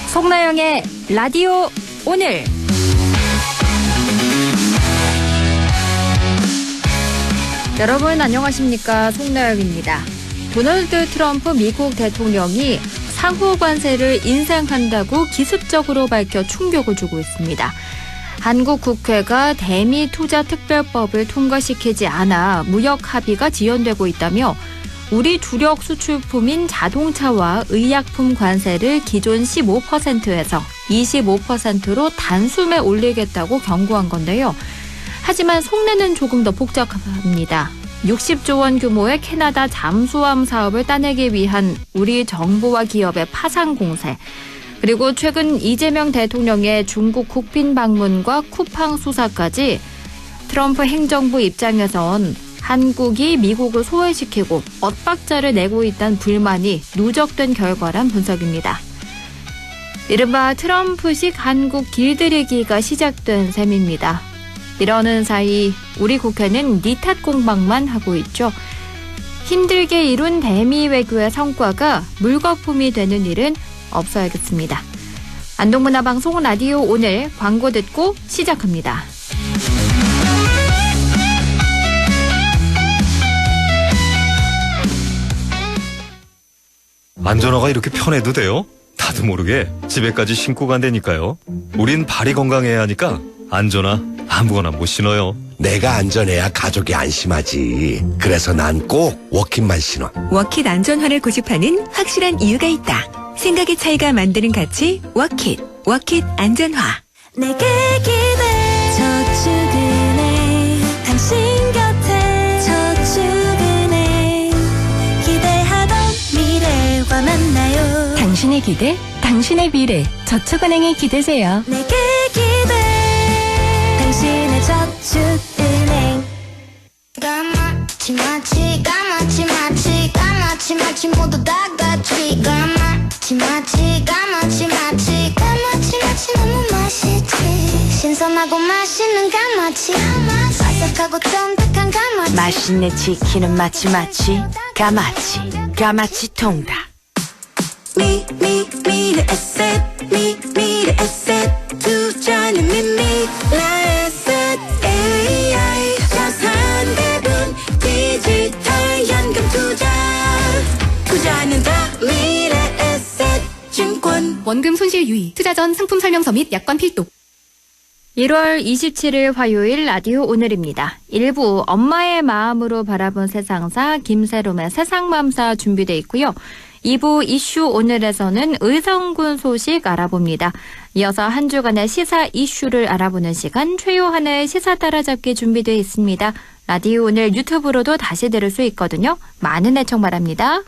송나영의 라디오 오늘. 여러분 안녕하십니까? 송나영입니다. 도널드 트럼프 미국 대통령이 상호 관세를 인상한다고 기습적으로 밝혀 충격을 주고 있습니다. 한국 국회가 대미 투자 특별법을 통과시키지 않아 무역 합의가 지연되고 있다며 우리 주력 수출품인 자동차와 의약품 관세를 기존 15%에서 25%로 단숨에 올리겠다고 경고한 건데요. 하지만 속내는 조금 더 복잡합니다. 60조 원 규모의 캐나다 잠수함 사업을 따내기 위한 우리 정부와 기업의 파상 공세, 그리고 최근 이재명 대통령의 중국 국빈 방문과 쿠팡 수사까지 트럼프 행정부 입장에선 한국이 미국을 소외시키고 엇박자를 내고 있다는 불만이 누적된 결과란 분석입니다. 이른바 트럼프식 한국 길들이기가 시작된 셈입니다. 이러는 사이 우리 국회는 니 탓 공방만 하고 있죠. 힘들게 이룬 대미 외교의 성과가 물거품이 되는 일은 없어야겠습니다. 안동문화방송 라디오 오늘 광고 듣고 시작합니다. 안전화가 이렇게 편해도 돼요? 나도 모르게 집에까지 신고 간다니까요. 우린 발이 건강해야 하니까 안전화 아무거나 못 신어요. 내가 안전해야 가족이 안심하지. 그래서 난 꼭 워킷만 신어. 워킷 안전화를 고집하는 확실한 이유가 있다. 생각의 차이가 만드는 가치 워킷. 워킷 안전화. 내게 기대 저축은행 당신 곁에 저축은행 기대하던 미래와 만나요. 당신의 기대, 당신의 미래. 저축은행에 기대세요. 내게 기대 당신의 저축은행. 까맣지 마치 까맣지 마치 까맣지 마치 모두 다 같이 까맣지 마치 까맣지 마치 까맣지 마치 너무 맛있지. 신선하고 맛있는 까맣지 바삭하고 쫀득한 까맣지. 맛있네 지키는 마치 까맣지 통닭. 미래 에셋 미래 에셋 투자는 미래 에셋 AI 자산 배분 디지털 연금 투자는 다 미래 에셋 증권. 원금 손실 유의, 투자 전 상품 설명서 및 약관 필독. 1월 27일 화요일 라디오 오늘입니다. 1부 엄마의 마음으로 바라본 세상사 김세롬의 세상맘사 준비되어 있고요. 2부 이슈 오늘에서는 의성군 소식 알아봅니다. 이어서 한 주간의 시사 이슈를 알아보는 시간 최요한의 시사 따라잡기 준비되어 있습니다. 라디오 오늘 유튜브로도 다시 들을 수 있거든요. 많은 애청 바랍니다.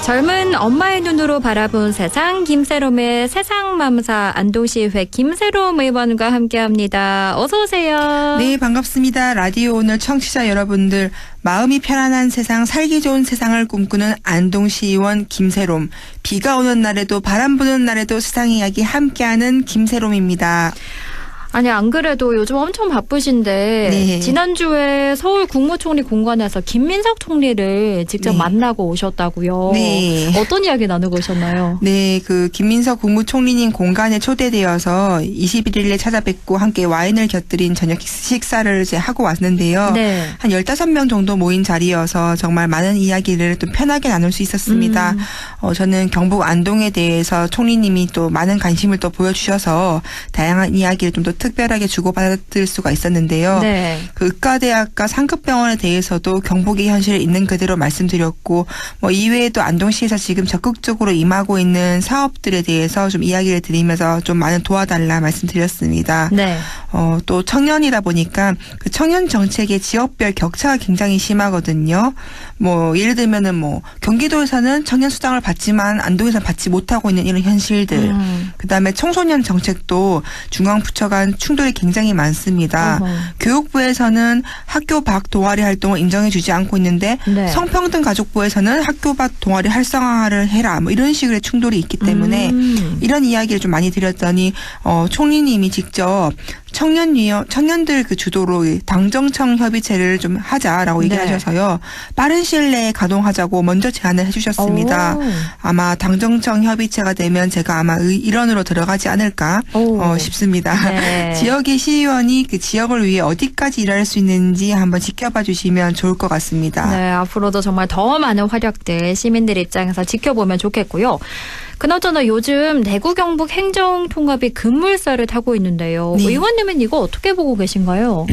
젊은 엄마의 눈으로 바라본 세상 김세롬의 세상맘사 안동시의회 김세롬 의원과 함께합니다. 어서 오세요. 네, 반갑습니다. 라디오 오늘 청취자 여러분들, 마음이 편안한 세상, 살기 좋은 세상을 꿈꾸는 안동시의원 김세롬. 비가 오는 날에도 바람 부는 날에도 세상 이야기 함께하는 김세롬입니다. 아니 안 그래도 요즘 엄청 바쁘신데 네. 지난주에 서울 국무총리 공관에서 김민석 총리를 직접 네. 만나고 오셨다고요. 네. 어떤 이야기 나누고 오셨나요? 네, 그 김민석 국무총리님 공간에 초대되어서 21일에 찾아뵙고 함께 와인을 곁들인 저녁 식사를 이제 하고 왔는데요. 네. 한 15명 정도 모인 자리여서 정말 많은 이야기를 좀 편하게 나눌 수 있었습니다. 저는 경북 안동에 대해서 총리님이 또 많은 관심을 또 보여주셔서 다양한 이야기를 좀 더 특별하게 주고받을 수가 있었는데요. 네. 그 의과대학과 상급병원에 대해서도 경북의 현실을 있는 그대로 말씀드렸고, 이외에도 안동시에서 지금 적극적으로 임하고 있는 사업들에 대해서 좀 이야기를 드리면서 좀 많은 도와달라 말씀드렸습니다. 네. 또 청년이다 보니까 그 청년 정책의 지역별 격차가 굉장히 심하거든요. 예를 들면은 경기도에서는 청년 수당을 받지만 안동에서는 받지 못하고 있는 이런 현실들. 그다음에 청소년 정책도 중앙부처 간 충돌이 굉장히 많습니다. 교육부에서는 학교 밖 동아리 활동을 인정해주지 않고 있는데 네. 성평등 가족부에서는 학교 밖 동아리 활성화를 해라 뭐 이런 식의 충돌이 있기 때문에 이런 이야기를 좀 많이 드렸더니 총리님이 직접 청년들 그 주도로 당정청 협의체를 좀 하자라고 얘기하셔서요. 빠른 시일 내에 가동하자고 먼저 제안을 해주셨습니다. 아마 당정청 협의체가 되면 제가 아마 일원으로 들어가지 않을까 싶습니다. 네. 지역의 시의원이 그 지역을 위해 어디까지 일할 수 있는지 한번 지켜봐 주시면 좋을 것 같습니다. 네, 앞으로도 정말 더 많은 활약들 시민들 입장에서 지켜보면 좋겠고요. 그나저나 요즘 대구 경북 행정통합이 급물살을 타고 있는데요. 네. 의원님은 이거 어떻게 보고 계신가요?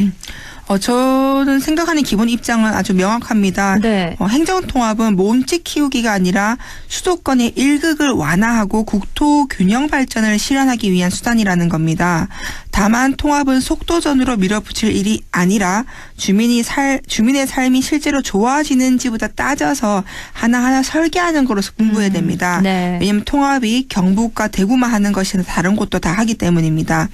저는 생각하는 기본 입장은 아주 명확합니다. 네. 행정통합은 몸집 키우기가 아니라 수도권의 일극을 완화하고 국토 균형 발전을 실현하기 위한 수단이라는 겁니다. 다만 통합은 속도전으로 밀어붙일 일이 아니라 주민의 삶이 실제로 좋아지는지보다 따져서 하나하나 설계하는 거로서 공부해야 됩니다. 네. 왜냐하면 통합이 경북과 대구만 하는 것이 아니라 다른 곳도 다 하기 때문입니다.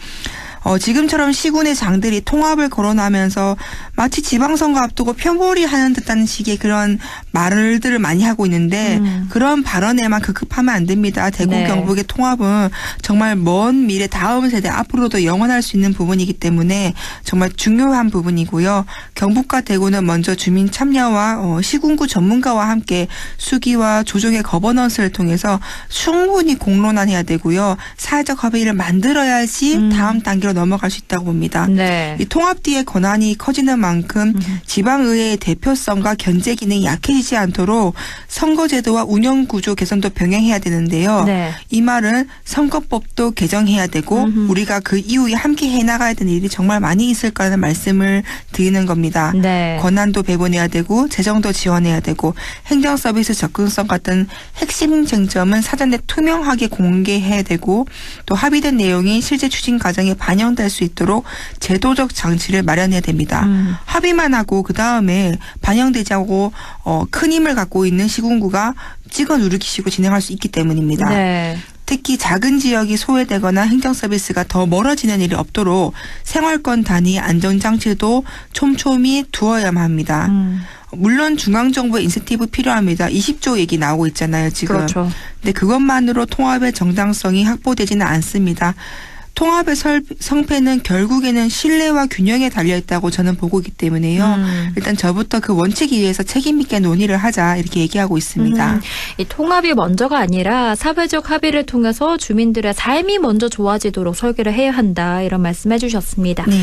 지금처럼 시군의 장들이 통합을 거론하면서 마치 지방선거 앞두고 표몰이하는 듯한 식의 그런 말들을 많이 하고 있는데 그런 발언에만 급급하면 안 됩니다. 대구 네. 경북의 통합은 정말 먼 미래 다음 세대 앞으로도 영원할 수 있는 부분이기 때문에 정말 중요한 부분이고요. 경북과 대구는 먼저 주민 참여와 시군구 전문가와 함께 수기와 조정의 거버넌스를 통해서 충분히 공론화해야 되고요. 사회적 합의를 만들어야지 다음 단계로 넘어갈 수 있다고 봅니다. 네. 이 통합 뒤에 권한이 커지는 만큼 지방의회의 대표성과 견제 기능이 약해지지 않도록 선거제도와 운영구조 개선도 병행해야 되는데요. 네. 이 말은 선거법도 개정해야 되고 우리가 그 이후에 함께 해나가야 되는 일이 정말 많이 있을 거라는 말씀을 드리는 겁니다. 네. 권한도 배분해야 되고 재정도 지원해야 되고 행정서비스 접근성 같은 핵심 쟁점은 사전에 투명하게 공개해야 되고 또 합의된 내용이 실제 추진 과정에 반영될 수 있도록 제도적 장치를 마련해야 됩니다. 합의만 하고 그다음에 반영되지 않고 큰 힘을 갖고 있는 시군구가 찍어 누르기식으로 진행할 수 있기 때문입니다. 네. 특히 작은 지역이 소외되거나 행정서비스가 더 멀어지는 일이 없도록 생활권 단위 안전장치도 촘촘히 두어야만 합니다. 물론 중앙정부의 인센티브 필요합니다. 20조 얘기 나오고 있잖아요, 지금. 그렇죠. 근데 그것만으로 통합의 정당성이 확보되지는 않습니다. 통합의 성패는 결국에는 신뢰와 균형에 달려있다고 저는 보고 있기 때문에요. 일단 저부터 그 원칙에 의해서 책임 있게 논의를 하자 이렇게 얘기하고 있습니다. 이 통합이 먼저가 아니라 사회적 합의를 통해서 주민들의 삶이 먼저 좋아지도록 설계를 해야 한다 이런 말씀해 주셨습니다. 네.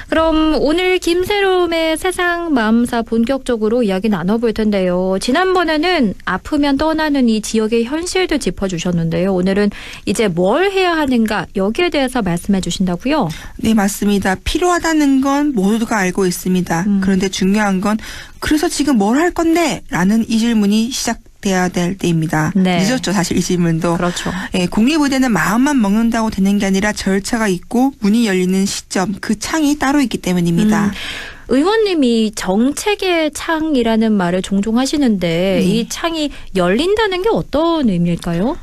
그럼 오늘 김세롬의 세상 마음사 본격적으로 이야기 나눠볼 텐데요. 지난번에는 아프면 떠나는 이 지역의 현실도 짚어주셨는데요. 오늘은 이제 뭘 해야 하는가 여기에 대해서 말씀해 주신다고요? 네, 맞습니다. 필요하다는 건 모두가 알고 있습니다. 그런데 중요한 건 그래서 지금 뭘 할 건데? 라는 이 질문이 시작돼야 될 때입니다. 네. 늦었죠, 사실 이 질문도. 그렇죠. 예, 국립의대는 마음만 먹는다고 되는 게 아니라 절차가 있고 문이 열리는 시점, 그 창이 따로 있기 때문입니다. 의원님이 정책의 창이라는 말을 종종 하시는데 이 창이 열린다는 게 어떤 의미일까요?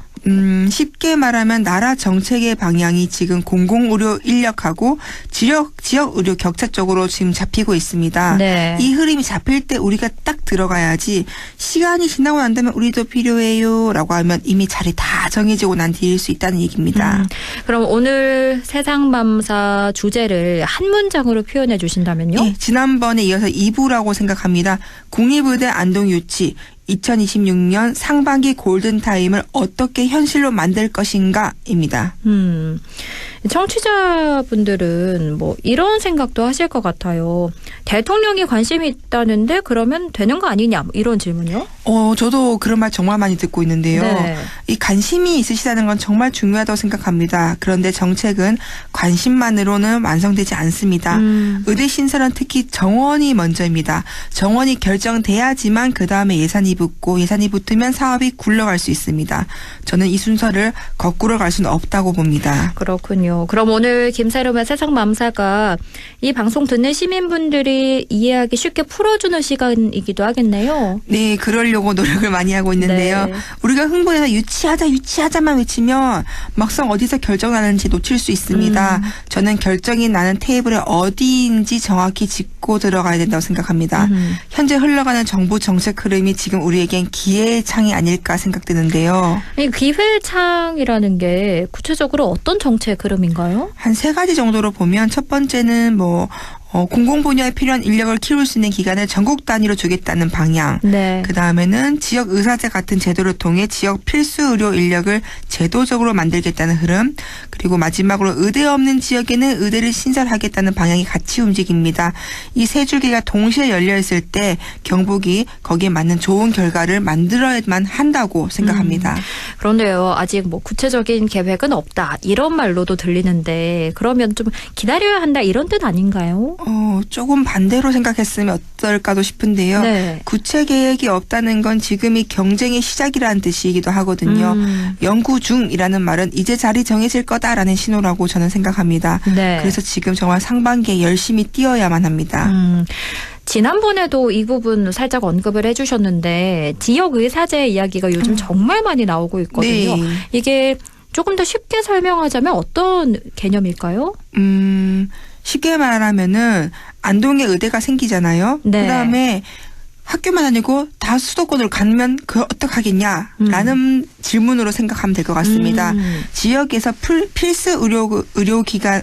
쉽게 말하면 나라 정책의 방향이 지금 공공의료 인력하고 지역 의료 격차 쪽으로 지금 잡히고 있습니다. 네. 이 흐름이 잡힐 때 우리가 딱 들어가야지 시간이 지나고 난 다음에 우리도 필요해요 라고 하면 이미 자리 다 정해지고 난 뒤일 수 있다는 얘기입니다. 그럼 오늘 세상맘사 주제를 한 문장으로 표현해 주신다면요? 네, 지난번에 이어서 2부라고 생각합니다. 국립의대 안동유치 2026년 상반기 골든타임을 어떻게 현실로 만들 것인가입니다. 청취자분들은 뭐 이런 생각도 하실 것 같아요. 대통령이 관심이 있다는데 그러면 되는 거 아니냐 이런 질문이요? 저도 그런 말 정말 많이 듣고 있는데요. 네. 이 관심이 있으시다는 건 정말 중요하다고 생각합니다. 그런데 정책은 관심만으로는 완성되지 않습니다. 의대 신설은 특히 정원이 먼저입니다. 정원이 결정돼야지만 그다음에 예산 입안 붙고 예산이 붙으면 사업이 굴러갈 수 있습니다. 저는 이 순서를 거꾸로 갈 수는 없다고 봅니다. 그렇군요. 그럼 오늘 김세롬의 세상맘사가 이 방송 듣는 시민분들이 이해하기 쉽게 풀어주는 시간이기도 하겠네요. 네, 그러려고 노력을 많이 하고 있는데요. 네. 우리가 흥분해서 유치하자만 외치면 막상 어디서 결정나는지 놓칠 수 있습니다. 저는 결정이 나는 테이블에 어디인지 정확히 짚고 들어가야 된다고 생각합니다. 현재 흘러가는 정부 정책 흐름이 지금 우리에겐 기회의 창이 아닐까 생각되는데요. 이 기회창이라는 게 구체적으로 어떤 정책 흐름인가요? 한 3가지 정도로 보면 첫 번째는 공공 분야에 필요한 인력을 키울 수 있는 기간을 전국 단위로 주겠다는 방향. 네. 그 다음에는 지역 의사제 같은 제도를 통해 지역 필수 의료 인력을 제도적으로 만들겠다는 흐름. 그리고 마지막으로 의대 없는 지역에는 의대를 신설하겠다는 방향이 같이 움직입니다. 이 세 줄기가 동시에 열려 있을 때 경북이 거기에 맞는 좋은 결과를 만들어야만 한다고 생각합니다. 그런데요, 아직 구체적인 계획은 없다. 이런 말로도 들리는데 그러면 좀 기다려야 한다 이런 뜻 아닌가요? 조금 반대로 생각했으면 어떨까도 싶은데요. 네. 구체 계획이 없다는 건 지금이 경쟁의 시작이라는 뜻이기도 하거든요. 연구 중이라는 말은 이제 자리 정해질 거다라는 신호라고 저는 생각합니다. 네. 그래서 지금 정말 상반기에 열심히 뛰어야만 합니다. 지난번에도 이 부분 살짝 언급을 해주셨는데 지역의사제 이야기가 요즘 정말 많이 나오고 있거든요. 네. 이게 조금 더 쉽게 설명하자면 어떤 개념일까요? 쉽게 말하면은 안동에 의대가 생기잖아요. 네. 그다음에 학교만 아니고 다 수도권으로 가면 그걸 어떡하겠냐라는 질문으로 생각하면 될 것 같습니다. 지역에서 필수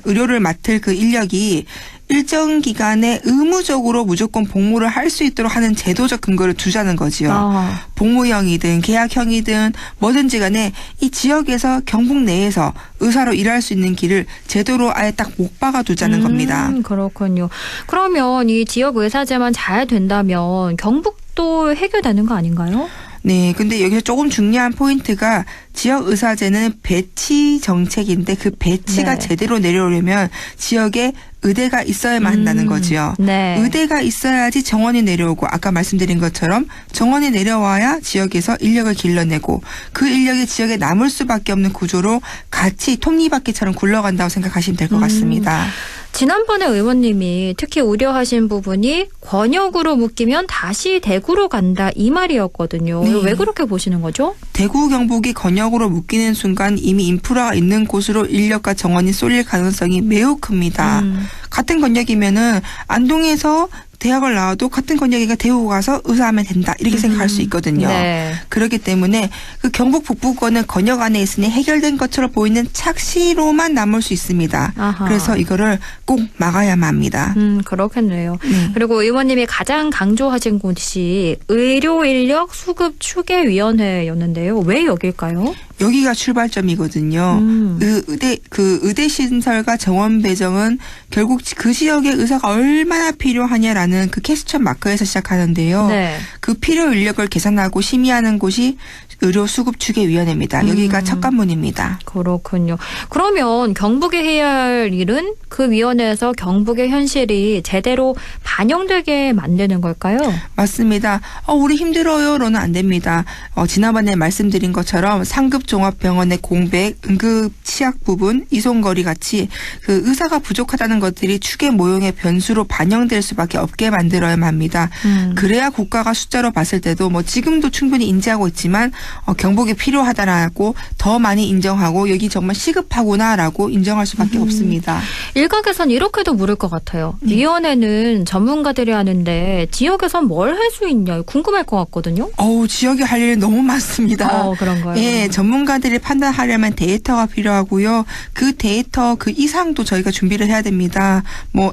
의료를 맡을 그 인력이 일정 기간에 의무적으로 무조건 복무를 할 수 있도록 하는 제도적 근거를 두자는 거지요. 복무형이든 계약형이든 뭐든지 간에 이 지역에서 경북 내에서 의사로 일할 수 있는 길을 제도로 아예 딱 못 박아두자는 겁니다. 그렇군요. 그러면 이 지역의사제만 잘 된다면 경북도 해결되는 거 아닌가요? 네, 근데 여기서 조금 중요한 포인트가 지역 의사제는 배치 정책인데 그 배치가 네. 제대로 내려오려면 지역에 의대가 있어야만 한다는 거지요. 네. 의대가 있어야지 정원이 내려오고 아까 말씀드린 것처럼 정원이 내려와야 지역에서 인력을 길러내고 그 인력이 지역에 남을 수밖에 없는 구조로 같이 톱니바퀴처럼 굴러간다고 생각하시면 될 것 같습니다. 지난번에 의원님이 특히 우려하신 부분이 권역으로 묶이면 다시 대구로 간다 이 말이었거든요. 네. 왜 그렇게 보시는 거죠? 대구 경북이 권역으로 묶이는 순간 이미 인프라가 있는 곳으로 인력과 정원이 쏠릴 가능성이 매우 큽니다. 같은 권역이면은 안동에서 대학을 나와도 같은 권역이가 대구 가서 의사하면 된다 이렇게 생각할 수 있거든요. 네. 그렇기 때문에 그 경북 북부권은 권역 안에 있으니 해결된 것처럼 보이는 착시로만 남을 수 있습니다. 아하. 그래서 이거를 꼭 막아야만 합니다. 그렇겠네요. 네. 그리고 의원님이 가장 강조하신 곳이 의료인력 수급추계위원회였는데요. 왜 여길까요? 여기가 출발점이거든요. 의대 신설과 정원 배정은 결국 그 지역의 의사가 얼마나 필요하냐라는 그 퀘스천 마크에서 시작하는데요. 네. 그 필요 인력을 계산하고 심의하는 곳이 의료수급추계위원회입니다. 여기가 첫 관문입니다. 그렇군요. 그러면 경북이 해야 할 일은 그 위원회에서 경북의 현실이 제대로 반영되게 만드는 걸까요? 맞습니다. 우리 힘들어요로는 안 됩니다. 지난번에 말씀드린 것처럼 상급 종합병원의 공백, 응급 치약 부분, 이송거리 같이 그 의사가 부족하다는 것들이 추계 모형의 변수로 반영될 수밖에 없게 만들어야만 합니다. 그래야 국가가 숫자로 봤을 때도 지금도 충분히 인지하고 있지만 경북이 필요하다라고 더 많이 인정하고 여기 정말 시급하구나라고 인정할 수밖에 없습니다. 일각에선 이렇게도 물을 것 같아요. 위원회는 전문가들이 하는데 지역에선 뭘 할 수 있냐 궁금할 것 같거든요. 지역이 할 일이 너무 많습니다. 그런가요? 예, 전문가들이 판단하려면 데이터가 필요하고요. 그 데이터 그 이상도 저희가 준비를 해야 됩니다.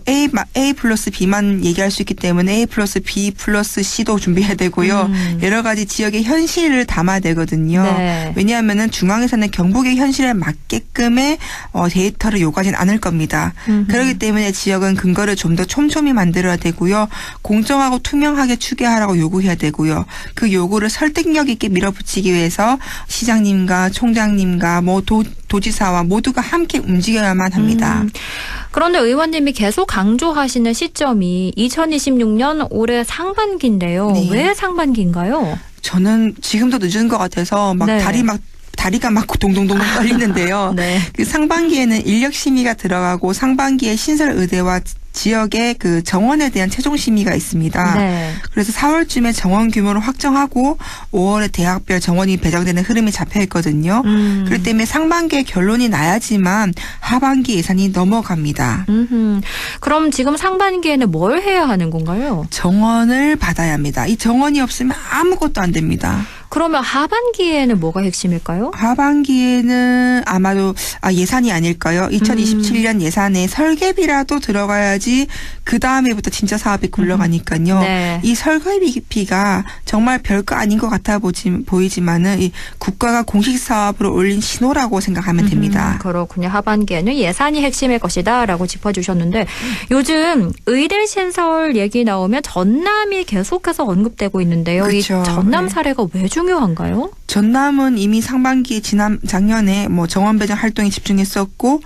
A 플러스 B만 얘기할 수 있기 때문에 A 플러스 B 플러스 C도 준비해야 되고요. 여러 가지 지역의 현실을 담아야 되거든요. 네. 왜냐하면은 중앙에서는 경북의 현실에 맞게끔의 데이터를 요구하진 않을 겁니다. 그렇기 때문에 지역은 근거를 좀 더 촘촘히 만들어야 되고요. 공정하고 투명하게 추계하라고 요구해야 되고요. 그 요구를 설득력 있게 밀어붙이기 위해서 시장님과 총장님과 도지사와 모두가 함께 움직여야만 합니다. 그런데 의원님이 계속 강조하시는 시점이 2026년 올해 상반기인데요. 네. 왜 상반기인가요? 저는 지금도 늦은 것 같아서 막 네. 다리가 막 동동동 떨리는데요. 네. 그 상반기에는 인력 심의가 들어가고 상반기에 신설 의대와 지역의 그 정원에 대한 최종 심의가 있습니다. 네. 그래서 4월쯤에 정원 규모를 확정하고 5월에 대학별 정원이 배정되는 흐름이 잡혀 있거든요. 그렇기 때문에 상반기에 결론이 나야지만 하반기 예산이 넘어갑니다. 그럼 지금 상반기에는 뭘 해야 하는 건가요? 정원을 받아야 합니다. 이 정원이 없으면 아무것도 안 됩니다. 그러면 하반기에는 뭐가 핵심일까요? 하반기에는 아마도 예산이 아닐까요? 2027년 예산에 설계비라도 들어가야지 그 다음에부터 진짜 사업이 굴러가니까요. 네. 이 설계비가 정말 별거 아닌 것 같아 보이지만은 이 국가가 공식 사업으로 올린 신호라고 생각하면 됩니다. 그렇군요. 하반기에는 예산이 핵심일 것이다라고 짚어주셨는데 요즘 의대 신설 얘기 나오면 전남이 계속해서 언급되고 있는데요. 그렇죠. 이 전남 네. 사례가 왜 중요한가요? 전남은 이미 상반기 작년에 뭐 정원 배정 활동에 집중했었고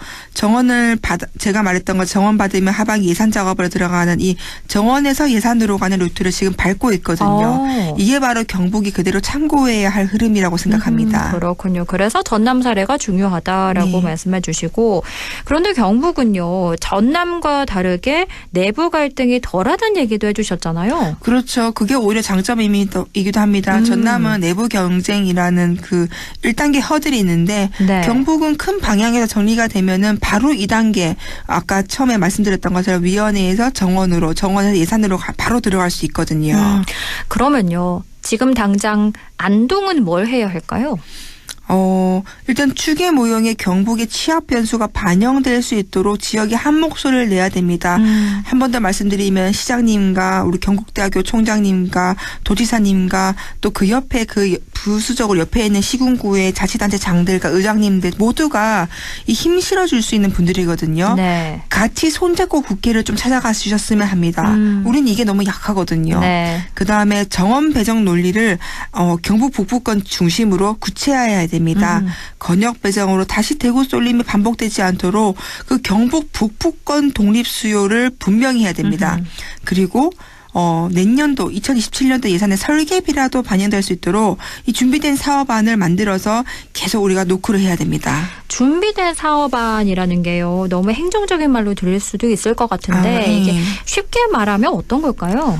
제가 말했던 것 정원 받으면 하반기 예산 작업으로 들어가는 이 정원에서 예산으로 가는 루트를 지금 밟고 있거든요. 이게 바로 경북이 그대로 참고해야 할 흐름이라고 생각합니다. 그렇군요. 그래서 전남 사례가 중요하다라고 네. 말씀해 주시고 그런데 경북은요. 전남과 다르게 내부 갈등이 덜하다는 얘기도 해주셨잖아요. 그렇죠. 그게 오히려 장점이기도 합니다. 전남은 내부 경쟁이라는 그 1단계 허들이 있는데 네. 경북은 큰 방향에서 정리가 되면은 바로 2단계 아까 처음에 말씀드렸던 것처럼 위원회에서 정원에서 예산으로 바로 들어갈 수 있거든요. 그러면요. 지금 당장 안동은 뭘 해야 할까요? 일단 추계 모형의 경북의 취업 변수가 반영될 수 있도록 지역이 한 목소리를 내야 됩니다. 한 번 더 말씀드리면 시장님과 우리 경북대학교 총장님과 도지사님과 또 그 옆에 부수적으로 옆에 있는 시군구의 자치단체 장들과 의장님들 모두가 이 힘 실어줄 수 있는 분들이거든요. 네. 같이 손잡고 국회를 좀 찾아가 주셨으면 합니다. 우린 이게 너무 약하거든요. 네. 그다음에 정원 배정 논리를 경북 북부권 중심으로 구체화해야 됩니다. 건역 배정으로 다시 대구 쏠림이 반복되지 않도록 그 경북 북부권 독립 수요를 분명히 해야 됩니다. 그리고 내년도 2027년도 예산에 설계비라도 반영될 수 있도록 이 준비된 사업안을 만들어서 계속 우리가 노크를 해야 됩니다. 준비된 사업안이라는 게요. 너무 행정적인 말로 들릴 수도 있을 것 같은데 이게 쉽게 말하면 어떤 걸까요?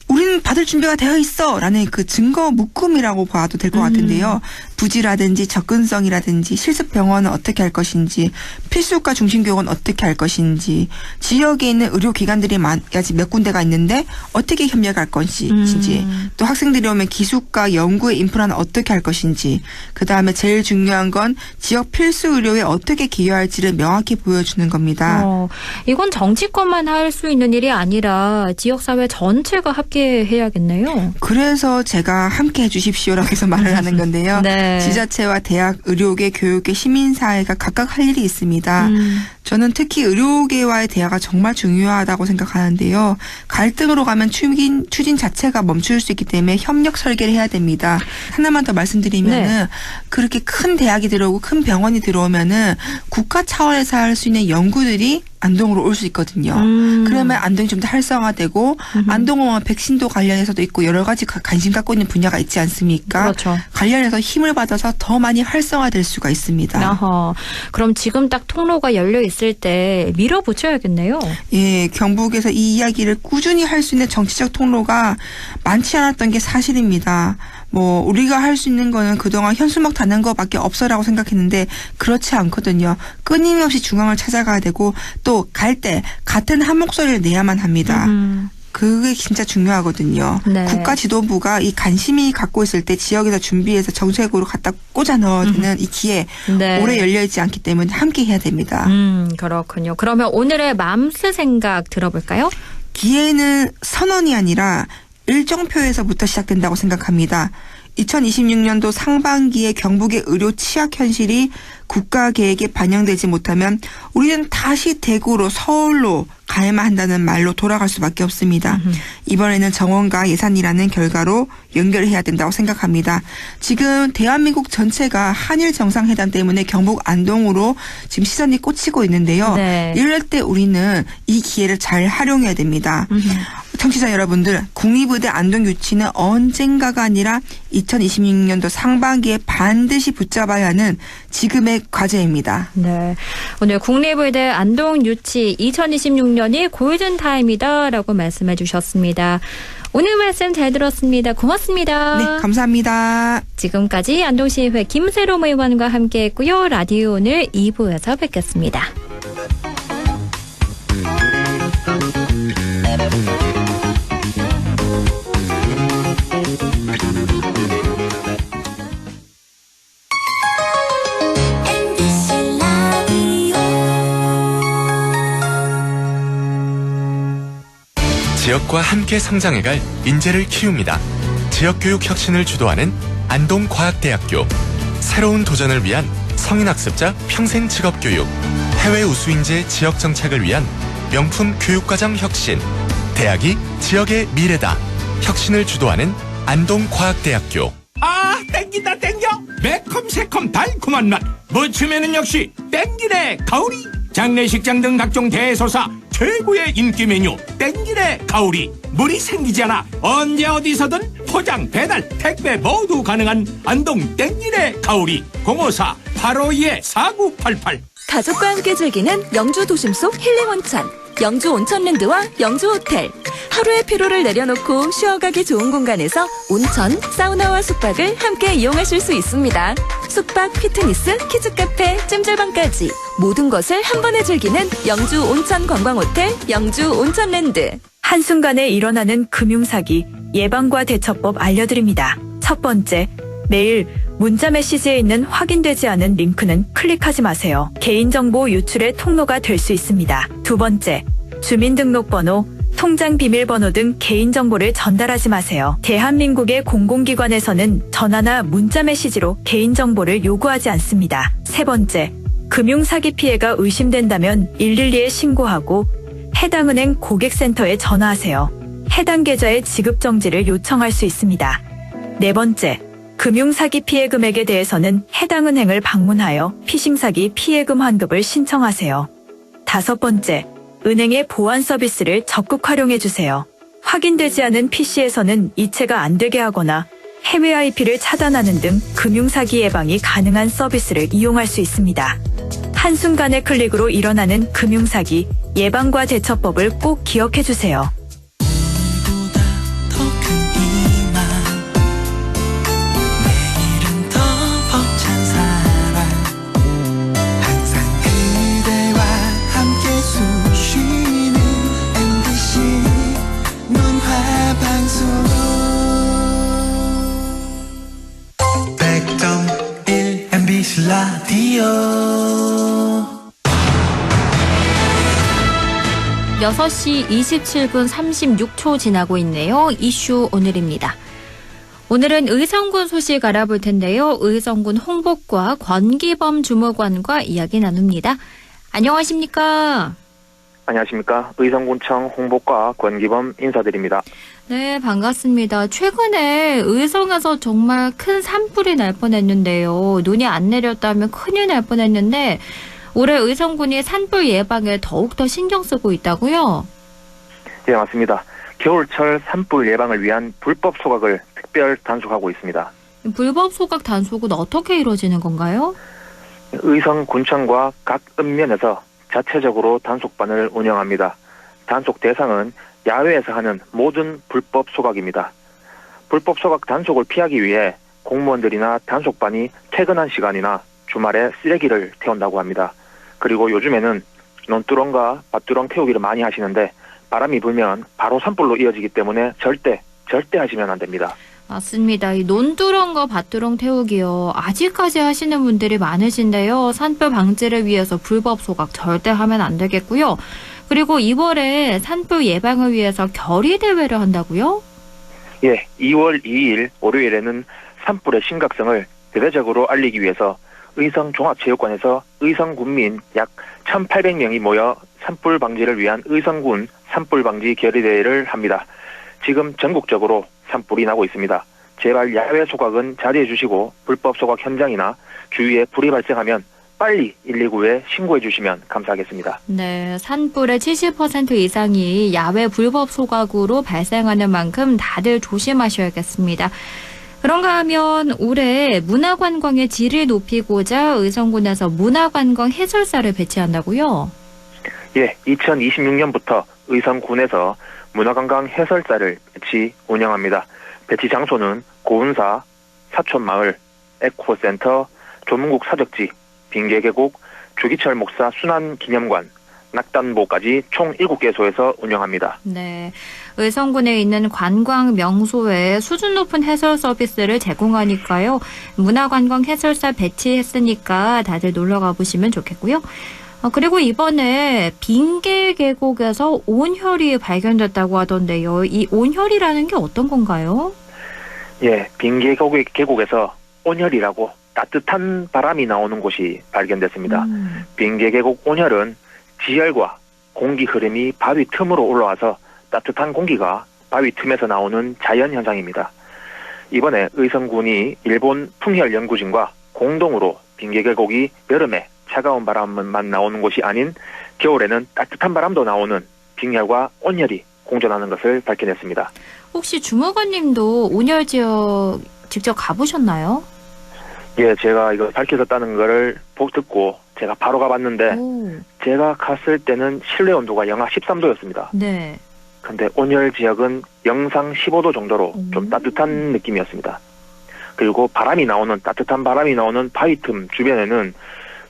우리는 받을 준비가 되어 있어라는 그 증거 묶음이라고 봐도 될 것 같은데요. 부지라든지 접근성이라든지 실습 병원은 어떻게 할 것인지 필수과 중심교육은 어떻게 할 것인지 지역에 있는 의료기관들이 아직 몇 군데가 있는데 어떻게 협력할 것인지 또 학생들이 오면 기숙과 연구의 인프라는 어떻게 할 것인지 그다음에 제일 중요한 건 지역 필수 의료에 어떻게 기여할지를 명확히 보여주는 겁니다. 이건 정치권만 할 수 있는 일이 아니라 지역사회 전체가 함께 해야겠네요. 그래서 제가 함께 해주십시오라고 해서 말을 하는 건데요. 네. 지자체와 대학, 의료계, 교육계, 시민사회가 각각 할 일이 있습니다. 저는 특히 의료계와의 대화가 정말 중요하다고 생각하는데요. 갈등으로 가면 추진 자체가 멈출 수 있기 때문에 협력 설계를 해야 됩니다. 하나만 더 말씀드리면은 그렇게 큰 대학이 들어오고 큰 병원이 들어오면은 국가 차원에서 할 수 있는 연구들이 안동으로 올 수 있거든요. 그러면 안동이 좀 더 활성화되고 안동은 백신도 관련해서도 있고 여러 가지 관심 갖고 있는 분야가 있지 않습니까? 그렇죠. 관련해서 힘을 받아서 더 많이 활성화될 수가 있습니다. 그럼 지금 딱 통로가 열려 있을 때 밀어붙여야겠네요. 예, 경북에서 이 이야기를 꾸준히 할 수 있는 정치적 통로가 많지 않았던 게 사실입니다. 우리가 할 수 있는 거는 그동안 현수막 다는 거밖에 없어라고 생각했는데 그렇지 않거든요. 끊임없이 중앙을 찾아가야 되고 또 갈 때 같은 한 목소리를 내야만 합니다. 그게 진짜 중요하거든요. 네. 국가 지도부가 이 관심이 갖고 있을 때 지역에서 준비해서 정책으로 갖다 꽂아 넣어야 되는 이 기회 오래 열려있지 않기 때문에 함께 해야 됩니다. 그렇군요. 그러면 오늘의 맘스 생각 들어볼까요? 기회는 선언이 아니라 일정표에서부터 시작된다고 생각합니다. 2026년도 상반기에 경북의 의료 취약 현실이 국가 계획에 반영되지 못하면 우리는 다시 대구로 서울로 가야만 한다는 말로 돌아갈 수밖에 없습니다. 이번에는 정원과 예산이라는 결과로 연결해야 된다고 생각합니다. 지금 대한민국 전체가 한일 정상회담 때문에 경북 안동으로 지금 시선이 꽂히고 있는데요. 네. 이럴 때 우리는 이 기회를 잘 활용해야 됩니다. 청취자 여러분들, 국립의대 안동 유치는 언젠가가 아니라 2026년도 상반기에 반드시 붙잡아야 하는 지금의 과제입니다. 네. 오늘 국립의대 안동 유치 2026년이 골든타임이다라고 말씀해 주셨습니다. 오늘 말씀 잘 들었습니다. 고맙습니다. 네, 감사합니다. 지금까지 안동시의회 김세롬 의원과 함께했고요. 라디오 오늘 2부에서 뵙겠습니다. MBC 라디오 지역과 함께 성장해갈 인재를 키웁니다. 지역교육 혁신을 주도하는 안동과학대학교. 새로운 도전을 위한 성인학습자 평생 직업교육. 해외 우수인재 지역정착을 위한 명품 교육과정 혁신. 대학이 지역의 미래다. 혁신을 주도하는 안동과학대학교. 아, 땡긴다 땡겨. 매콤 새콤 달콤한 맛. 무침에는 역시 땡기네 가오리. 장례식장 등 각종 대소사 최고의 인기 메뉴 땡기네 가오리. 물이 생기지 않아 언제 어디서든 포장 배달 택배 모두 가능한 안동 땡기네 가오리. 054-852-4988. 가족과 함께 즐기는 영주 도심 속 힐링 온천. 영주 온천랜드와 영주 호텔. 하루의 피로를 내려놓고 쉬어가기 좋은 공간에서 온천, 사우나와 숙박을 함께 이용하실 수 있습니다. 숙박, 피트니스, 키즈카페, 찜질방까지 모든 것을 한 번에 즐기는 영주 온천 관광호텔, 영주 온천랜드. 한순간에 일어나는 금융사기, 예방과 대처법 알려드립니다. 첫 번째, 매일 문자 메시지에 있는 확인되지 않은 링크는 클릭하지 마세요. 개인정보 유출의 통로가 될 수 있습니다. 두 번째, 주민등록번호, 통장 비밀번호 등 개인정보를 전달하지 마세요. 대한민국의 공공기관에서는 전화나 문자 메시지로 개인정보를 요구하지 않습니다. 세 번째, 금융사기 피해가 의심된다면 112에 신고하고 해당 은행 고객센터에 전화하세요. 해당 계좌의 지급정지를 요청할 수 있습니다. 네 번째, 금융사기 피해 금액에 대해서는 해당 은행을 방문하여 피싱사기 피해금 환급을 신청하세요. 다섯 번째, 은행의 보안 서비스를 적극 활용해주세요. 확인되지 않은 PC에서는 이체가 안 되게 하거나 해외 IP를 차단하는 등 금융사기 예방이 가능한 서비스를 이용할 수 있습니다. 한순간의 클릭으로 일어나는 금융사기 예방과 대처법을 꼭 기억해주세요. 라디오 6시 27분 36초 지나고 있네요. 이슈 오늘입니다. 오늘은 의성군 소식 알아볼 텐데요. 의성군 홍보과 권기범 주무관과 이야기 나눕니다. 안녕하십니까? 안녕하십니까. 의성군청 홍보과 권기범 인사드립니다. 네, 반갑습니다. 최근에 의성에서 정말 큰 산불이 날 뻔했는데요. 눈이 안 내렸다면 큰일 날 뻔했는데 올해 의성군이 산불 예방에 더욱더 신경 쓰고 있다고요? 네, 맞습니다. 겨울철 산불 예방을 위한 불법 소각을 특별 단속하고 있습니다. 불법 소각 단속은 어떻게 이루어지는 건가요? 의성군청과 각 읍면에서 자체적으로 단속반을 운영합니다. 단속 대상은 야외에서 하는 모든 불법 소각입니다. 불법 소각 단속을 피하기 위해 공무원들이나 단속반이 퇴근한 시간이나 주말에 쓰레기를 태운다고 합니다. 그리고 요즘에는 논두렁과 밭두렁 태우기를 많이 하시는데 바람이 불면 바로 산불로 이어지기 때문에 절대 하시면 안 됩니다. 맞습니다. 이 논두렁과 밭두렁 태우기요. 아직까지 하시는 분들이 많으신데요. 산불 방지를 위해서 불법 소각 절대 하면 안 되겠고요. 그리고 2월에 산불 예방을 위해서 결의 대회를 한다고요? 예, 2월 2일 월요일에는 산불의 심각성을 대대적으로 알리기 위해서 의성종합체육관에서 의성군민 약 1,800명이 모여 산불 방지를 위한 의성군 산불 방지 결의 대회를 합니다. 지금 전국적으로 산불이 나고 있습니다. 제발 야외 소각은 자제해 주시고 불법 소각 현장이나 주위에 불이 발생하면 빨리 119에 신고해 주시면 감사하겠습니다. 네, 산불의 70% 이상이 야외 불법 소각으로 발생하는 만큼 다들 조심하셔야겠습니다. 그런가 하면 올해 문화관광의 질을 높이고자 의성군에서 문화관광 해설사를 배치한다고요? 예, 2026년부터 의성군에서 문화관광 해설사를 배치 운영합니다. 배치 장소는 고운사, 사촌마을, 에코센터, 조문국 사적지, 빙계계곡, 주기철 목사 순환기념관, 낙단보까지 총 7개소에서 운영합니다. 네, 의성군에 있는 관광 명소에 수준 높은 해설 서비스를 제공하니까요. 문화관광 해설사 배치했으니까 다들 놀러 가보시면 좋겠고요. 그리고 이번에 빙계계곡에서 온혈이 발견됐다고 하던데요. 이 온혈이라는 게 어떤 건가요? 예, 빙계계곡에서 온혈이라고 따뜻한 바람이 나오는 곳이 발견됐습니다. 빙계계곡 온혈은 지열과 공기 흐름이 바위 틈으로 올라와서 따뜻한 공기가 바위 틈에서 나오는 자연 현상입니다. 이번에 의성군이 일본 풍혈연구진과 공동으로 빙계계곡이 여름에 차가운 바람만 나오는 곳이 아닌 겨울에는 따뜻한 바람도 나오는 빙혈과 온혈이 공존하는 것을 밝혀냈습니다. 혹시 주무관님도 온혈 지역 직접 가보셨나요? 예, 제가 이거 밝혀졌다는 거를 듣고 제가 바로 가봤는데 제가 갔을 때는 실내 온도가 영하 13도였습니다. 네. 근데 온열 지역은 영상 15도 정도로 좀 따뜻한 느낌이었습니다. 그리고 따뜻한 바람이 나오는 바위 틈 주변에는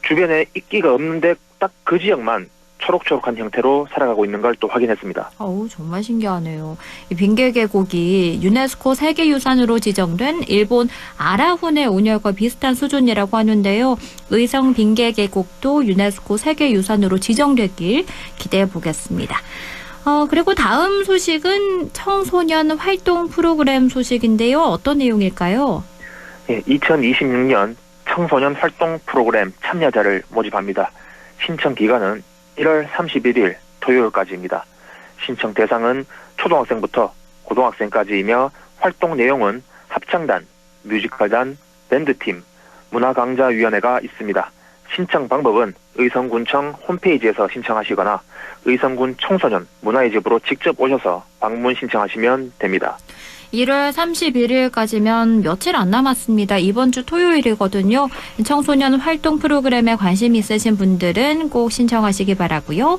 주변에 이끼가 없는데 딱 그 지역만 초록초록한 형태로 살아가고 있는 걸 또 확인했습니다. 정말 신기하네요. 이 빙계계곡이 유네스코 세계유산으로 지정된 일본 아라훈의 온열과 비슷한 수준이라고 하는데요. 의성 빙계계곡도 유네스코 세계유산으로 지정되길 기대해 보겠습니다. 그리고 다음 소식은 청소년 활동 프로그램 소식인데요. 어떤 내용일까요? 예, 2026년 청소년 활동 프로그램 참여자를 모집합니다. 신청 기간은 1월 31일 토요일까지입니다. 신청 대상은 초등학생부터 고등학생까지이며 활동 내용은 합창단, 뮤지컬단, 밴드팀, 문화강좌위원회가 있습니다. 신청 방법은 의성군청 홈페이지에서 신청하시거나 의성군 청소년 문화의 집으로 직접 오셔서 방문 신청하시면 됩니다. 1월 31일까지면 며칠 안 남았습니다. 이번 주 토요일이거든요. 청소년 활동 프로그램에 관심 있으신 분들은 꼭 신청하시기 바라고요.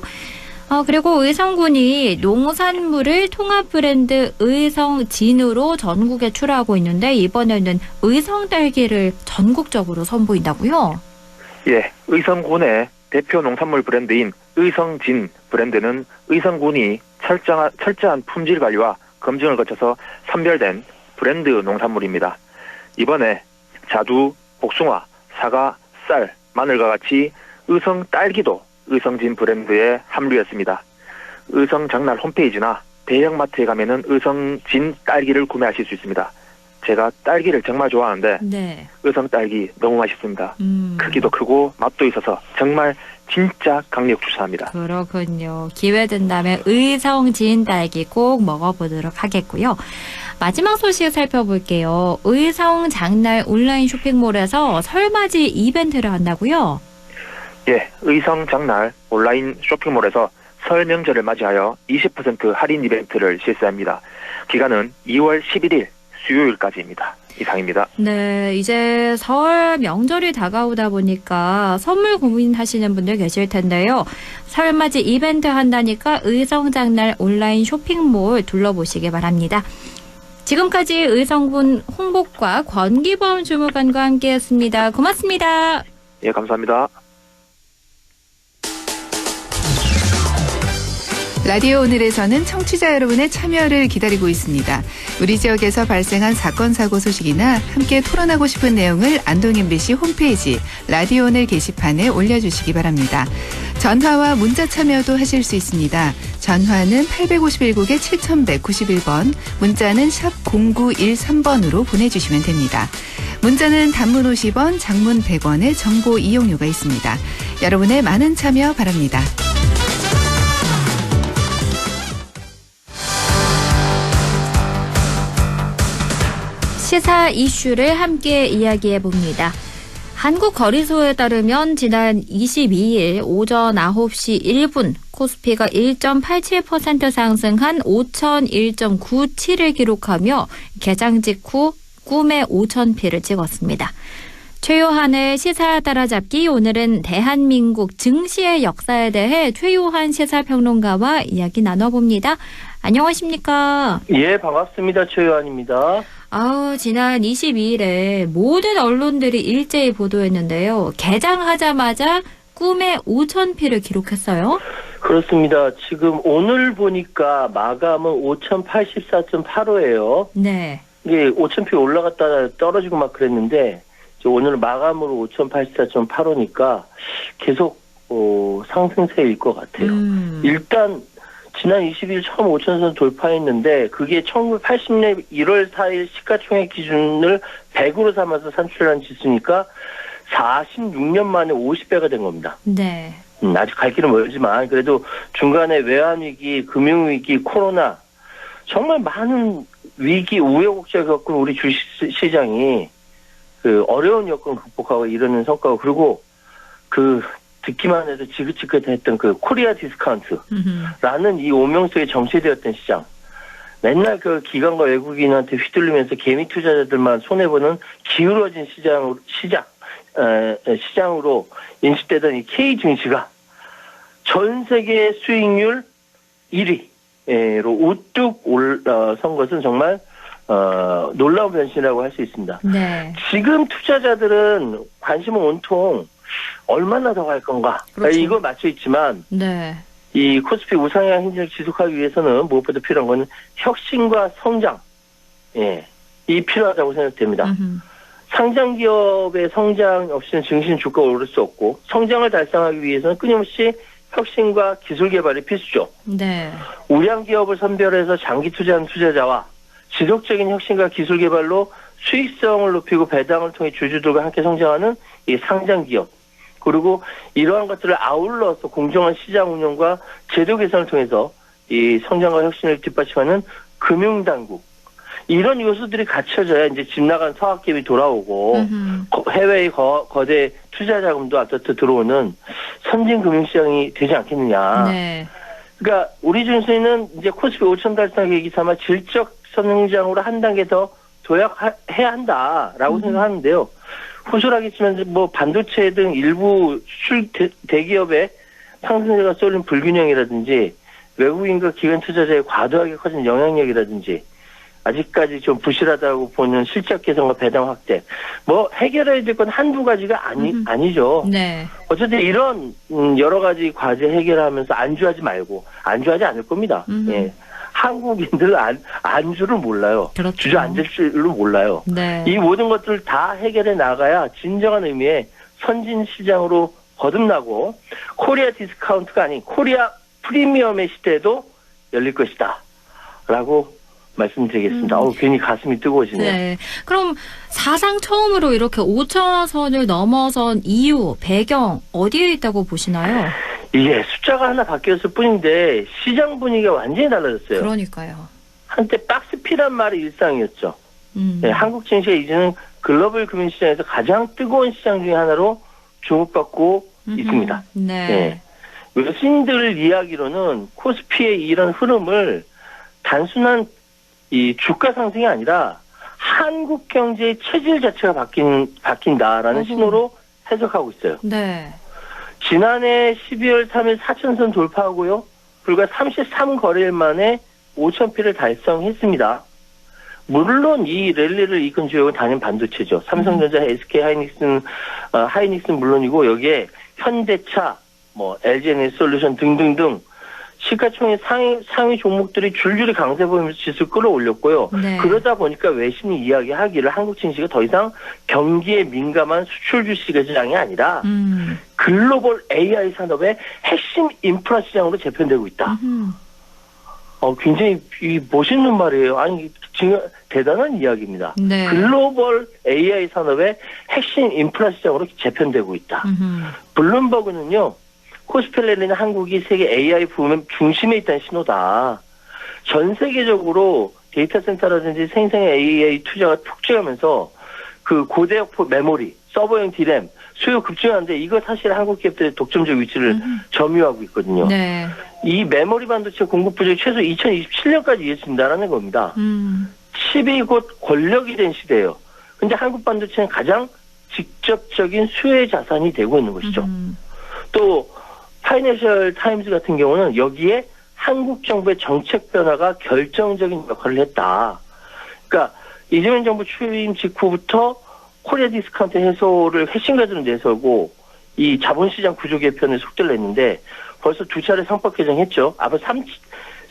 그리고 의성군이 농산물을 통합 브랜드 의성진으로 전국에 출하하고 있는데 이번에는 의성딸기를 전국적으로 선보인다고요? 예, 의성군의 대표 농산물 브랜드인 의성진 브랜드는 의성군이 철저한 품질 관리와 검증을 거쳐서 선별된 브랜드 농산물입니다. 이번에 자두, 복숭아, 사과, 쌀, 마늘과 같이 의성 딸기도 의성진 브랜드에 합류했습니다. 의성 장날 홈페이지나 대형마트에 가면은 의성진 딸기를 구매하실 수 있습니다. 제가 딸기를 정말 좋아하는데 네. 의성 딸기 너무 맛있습니다. 크기도 크고 맛도 있어서 정말 진짜 강력 추천합니다. 그렇군요. 기회 된다면 의성진 딸기 꼭 먹어보도록 하겠고요. 마지막 소식 살펴볼게요. 의성 장날 온라인 쇼핑몰에서 설맞이 이벤트를 한다고요? 예, 의성 장날 온라인 쇼핑몰에서 설 명절을 맞이하여 20% 할인 이벤트를 실시합니다. 기간은 2월 11일 수요일까지입니다. 이상입니다. 네, 이제 설 명절이 다가오다 보니까 선물 고민하시는 분들 계실 텐데요. 설맞이 이벤트 한다니까 의성장날 온라인 쇼핑몰 둘러보시기 바랍니다. 지금까지 의성군 홍보과 권기범 주무관과 함께했습니다. 고맙습니다. 예, 감사합니다. 라디오 오늘에서는 청취자 여러분의 참여를 기다리고 있습니다. 우리 지역에서 발생한 사건 사고 소식이나 함께 토론하고 싶은 내용을 안동 MBC 홈페이지 라디오 오늘 게시판에 올려주시기 바랍니다. 전화와 문자 참여도 하실 수 있습니다. 전화는 851국에 7191번, 문자는 샵 0913번으로 보내주시면 됩니다. 문자는 단문 50원, 장문 100원의 정보 이용료가 있습니다. 여러분의 많은 참여 바랍니다. 시사 이슈를 함께 이야기해 봅니다. 한국거래소에 따르면 지난 22일 오전 9시 1분 코스피가 1.87% 상승한 5,001.97을 기록하며 개장 직후 꿈의 5,000피를 찍었습니다. 최요한의 시사 따라잡기, 오늘은 대한민국 증시의 역사에 대해 최요한 시사평론가와 이야기 나눠봅니다. 안녕하십니까? 예, 반갑습니다. 최요한입니다. 지난 22일에 모든 언론들이 일제히 보도했는데요. 개장하자마자 꿈의 5,000피를 기록했어요. 그렇습니다. 지금 오늘 보니까 마감은 5,084.85예요. 네. 이게 5,000피 올라갔다 떨어지고 막 그랬는데 오늘 마감으로 5,084.85니까 계속 상승세일 것 같아요. 일단 지난 20일 처음 5,000선 돌파했는데 그게 1980년 1월 4일 시가총액 기준을 100으로 삼아서 산출한 지수니까 46년 만에 50배가 된 겁니다. 네. 아직 갈 길은 멀지만 그래도 중간에 외환위기, 금융위기, 코로나 정말 많은 위기, 우여곡절 겪은 우리 주식시장이 그 어려운 여건 극복하고 이루는 성과고, 그리고 그 듣기만 해도 지긋지긋했던 그 코리아 디스카운트라는 이 오명수에 정체되었던 시장. 맨날 그 기관과 외국인한테 휘둘리면서 개미 투자자들만 손해보는 기울어진 시장으로 인식되던 이 K 증시가 전 세계 수익률 1위로 우뚝 올라선 것은 정말 놀라운 변신이라고 할 수 있습니다. 네. 지금 투자자들은 관심은 온통 얼마나 더 갈 건가. 그렇죠. 이거 맞춰 있지만 네. 이 코스피 우상향 행진을 지속하기 위해서는 무엇보다 필요한 건 혁신과 성장. 예, 이 필요하다고 생각됩니다. 상장 기업의 성장 없이는 증시는 주가가 오를 수 없고, 성장을 달성하기 위해서는 끊임없이 혁신과 기술 개발이 필수죠. 네. 우량 기업을 선별해서 장기 투자하는 투자자와 지속적인 혁신과 기술 개발로 수익성을 높이고 배당을 통해 주주들과 함께 성장하는 이 상장 기업, 그리고 이러한 것들을 아울러서 공정한 시장 운영과 제도 개선을 통해서 이 성장과 혁신을 뒷받침하는 금융당국, 이런 요소들이 갖춰져야 이제 집 나간 서학기업이 돌아오고 해외의 거대 투자 자금도 앞서서 들어오는 선진 금융시장이 되지 않겠느냐. 네. 그러니까 우리 증시는 이제 코스피 5,000 달성 계기 삼아 질적 성장으로 한 단계 더 도약해야 한다라고 생각하는데요. 후술하겠지만 뭐 반도체 등 일부 수출 대기업의 상승세가 쏠린 불균형이라든지 외국인과 기관 투자자의 과도하게 커진 영향력이라든지 아직까지 좀 부실하다고 보는 실적 개선과 배당 확대, 뭐 해결해야 될 건 한두 가지가 아니죠. 네. 어쨌든 이런 여러 가지 과제 해결하면서 안주하지 않을 겁니다. 예. 한국인들은 안주를 몰라요. 그렇죠. 주저앉을 줄로 몰라요. 네. 이 모든 것들을 다 해결해 나가야 진정한 의미의 선진 시장으로 거듭나고 코리아 디스카운트가 아닌 코리아 프리미엄의 시대도 열릴 것이다 라고 말씀드리겠습니다. 괜히 가슴이 뜨거워지네요. 네. 그럼 사상 처음으로 이렇게 5,000선을 넘어선 이유, 배경 어디에 있다고 보시나요? 이게 숫자가 하나 바뀌었을 뿐인데 시장 분위기가 완전히 달라졌어요. 그러니까요. 한때 박스피란 말이 일상이었죠. 네, 한국 증시가 이제는 글로벌 금융시장에서 가장 뜨거운 시장 중에 하나로 주목받고 있습니다. 네. 외신들 이야기로는 코스피의 이런 흐름을 단순한 이 주가 상승이 아니라 한국 경제의 체질 자체가 바뀐다라는 신호로 해석하고 있어요. 네. 지난해 12월 3일 4,000선 돌파하고요. 불과 33거래일 만에 5,000피를 달성했습니다. 물론 이 랠리를 이끈 주역은 단연 반도체죠. 삼성전자, SK 하이닉스는 물론이고 여기에 현대차, 뭐 LG에너지솔루션 등등등 시가총액 상위 종목들이 줄줄이 강세 보이면서 지수를 끌어올렸고요. 네. 그러다 보니까 외신이 이야기하기를 한국 증시가 더 이상 경기에 민감한 수출주 시장이 아니라 글로벌 AI 산업의 핵심 인프라 시장으로 재편되고 있다. 굉장히 멋있는 말이에요. 아니 지금 대단한 이야기입니다. 네. 글로벌 AI 산업의 핵심 인프라 시장으로 재편되고 있다. 블룸버그는요. 코스펠레는 한국이 세계 AI 부문 중심에 있다는 신호다. 전 세계적으로 데이터 센터라든지 생성의 AI 투자가 폭증하면서 그 고대역 메모리, 서버용 디램 수요 급증하는데 이거 사실 한국 기업들의 독점적 위치를 점유하고 있거든요. 네. 이 메모리 반도체 공급 부족이 최소 2027년까지 이어진다라는 겁니다. 칩이 곧 권력이 된 시대예요. 근데 한국 반도체는 가장 직접적인 수혜 자산이 되고 있는 것이죠. 또 파이낸셜 타임즈 같은 경우는 여기에 한국 정부의 정책 변화가 결정적인 역할을 했다. 그러니까 이재명 정부 취임 직후부터 코리아 디스카운트 해소를 핵심가지로 내세우고 이 자본시장 구조 개편을 속도를 냈는데 벌써 2차례 상법 개정했죠. 앞으로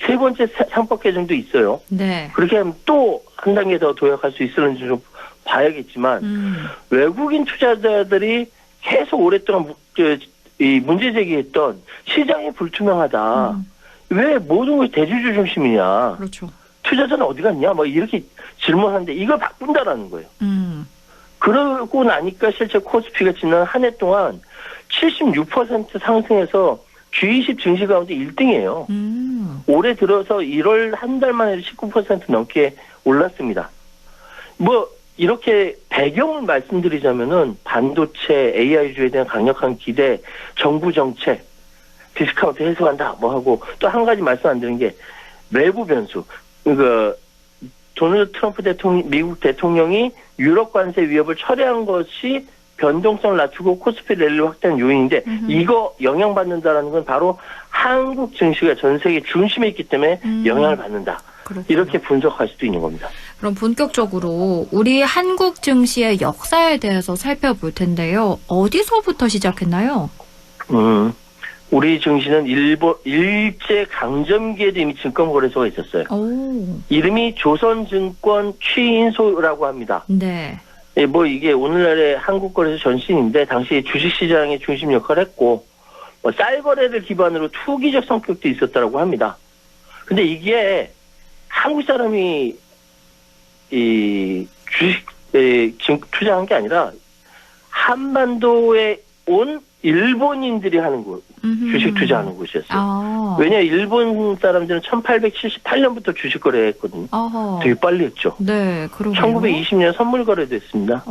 세 번째 상법 개정도 있어요. 네. 그렇게 하면 또 한 단계 더 도약할 수 있을는지 좀 봐야겠지만 외국인 투자자들이 계속 오랫동안 이 문제 제기했던 시장이 불투명하다. 왜 모든 것이 대주주 중심이냐. 그렇죠. 투자자는 어디 갔냐. 뭐 이렇게 질문하는데 이걸 바꾼다라는 거예요. 그러고 나니까 실제 코스피가 지난 한 해 동안 76% 상승해서 G20 증시 가운데 1등이에요. 올해 들어서 1월 한 달 만에 19% 넘게 올랐습니다. 뭐 이렇게 배경을 말씀드리자면은 반도체 AI주에 대한 강력한 기대, 정부 정책, 디스카운트 해소한다 뭐 하고 또 한 가지 말씀 안 드린 게 외부 변수. 그러니까 도널드 트럼프 미국 대통령이 유럽 관세 위협을 철회한 것이 변동성을 낮추고 코스피 랠리를 확대한 요인인데 이거 영향받는다라는 건 바로 한국 증시가 전 세계 중심에 있기 때문에 영향을 받는다. 그렇구나. 이렇게 분석할 수도 있는 겁니다. 그럼 본격적으로 우리 한국 증시의 역사에 대해서 살펴볼 텐데요. 어디서부터 시작했나요? 우리 증시는 일제 강점기에도 이미 증권거래소가 있었어요. 오. 이름이 조선증권 취인소라고 합니다. 네. 예, 뭐 이게 오늘날의 한국거래소 전신인데 당시 주식시장의 중심 역할을 했고 뭐 쌀거래를 기반으로 투기적 성격도 있었다고 합니다. 근데 이게 한국 사람이 이 주식 투자한 게 아니라 한반도에 온 일본인들이 하는 곳, 주식 투자하는 곳이었어요. 아. 왜냐 일본 사람들은 1878년부터 주식 거래했거든요. 아하. 되게 빨리 했죠. 네, 그러게요. 1920년 선물 거래도 했습니다.